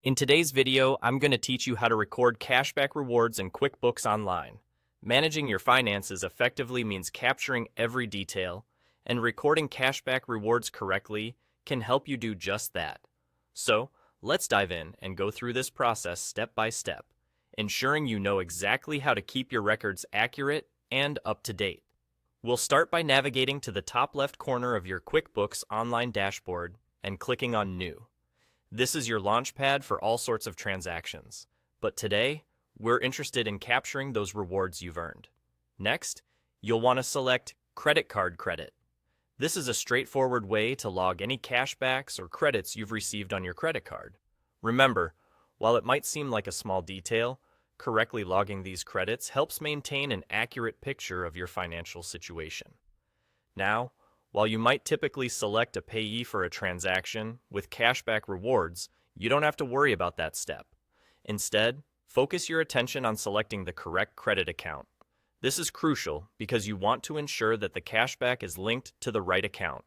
In today's video, I'm going to teach you how to record cashback rewards in QuickBooks Online. Managing your finances effectively means capturing every detail, and recording cashback rewards correctly can help you do just that. So, let's dive in and go through this process step by step, ensuring you know exactly how to keep your records accurate and up to date. We'll start by navigating to the top left corner of your QuickBooks Online dashboard and clicking on New. This is your launchpad for all sorts of transactions, but today, we're interested in capturing those rewards you've earned. Next, you'll want to select Credit Card Credit. This is a straightforward way to log any cashbacks or credits you've received on your credit card. Remember, while it might seem like a small detail, correctly logging these credits helps maintain an accurate picture of your financial situation. Now, while you might typically select a payee for a transaction with cashback rewards, you don't have to worry about that step. Instead, focus your attention on selecting the correct credit account. This is crucial because you want to ensure that the cashback is linked to the right account,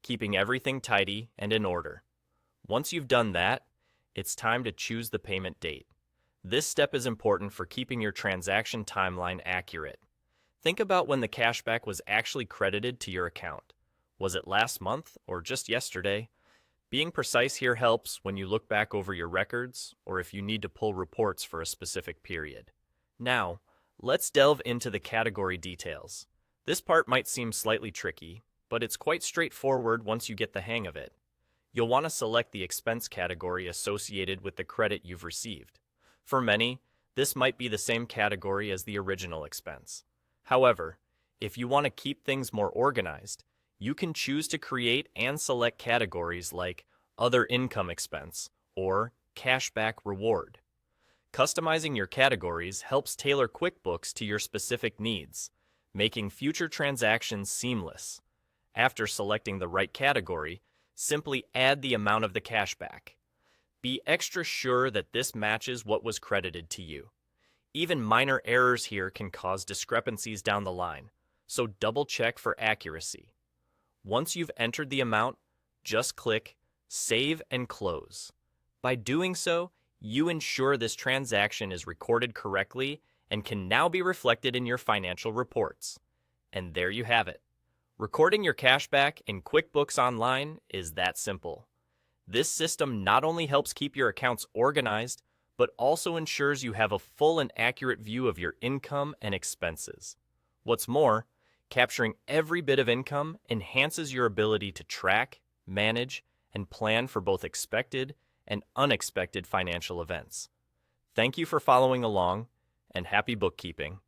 keeping everything tidy and in order. Once you've done that, it's time to choose the payment date. This step is important for keeping your transaction timeline accurate. Think about when the cashback was actually credited to your account. Was it last month or just yesterday? Being precise here helps when you look back over your records or if you need to pull reports for a specific period. Now, let's delve into the category details. This part might seem slightly tricky, but it's quite straightforward once you get the hang of it. You'll want to select the expense category associated with the credit you've received. For many, this might be the same category as the original expense. However, if you want to keep things more organized, you can choose to create and select categories like Other Income Expense or Cashback Reward. Customizing your categories helps tailor QuickBooks to your specific needs, making future transactions seamless. After selecting the right category, simply add the amount of the cashback. Be extra sure that this matches what was credited to you. Even minor errors here can cause discrepancies down the line, so double-check for accuracy. Once you've entered the amount, just click Save and Close. By doing so, you ensure this transaction is recorded correctly and can now be reflected in your financial reports. And there you have it. Recording your cashback in QuickBooks Online is that simple. This system not only helps keep your accounts organized, but also ensures you have a full and accurate view of your income and expenses. What's more, capturing every bit of income enhances your ability to track, manage, and plan for both expected and unexpected financial events. Thank you for following along, and happy bookkeeping.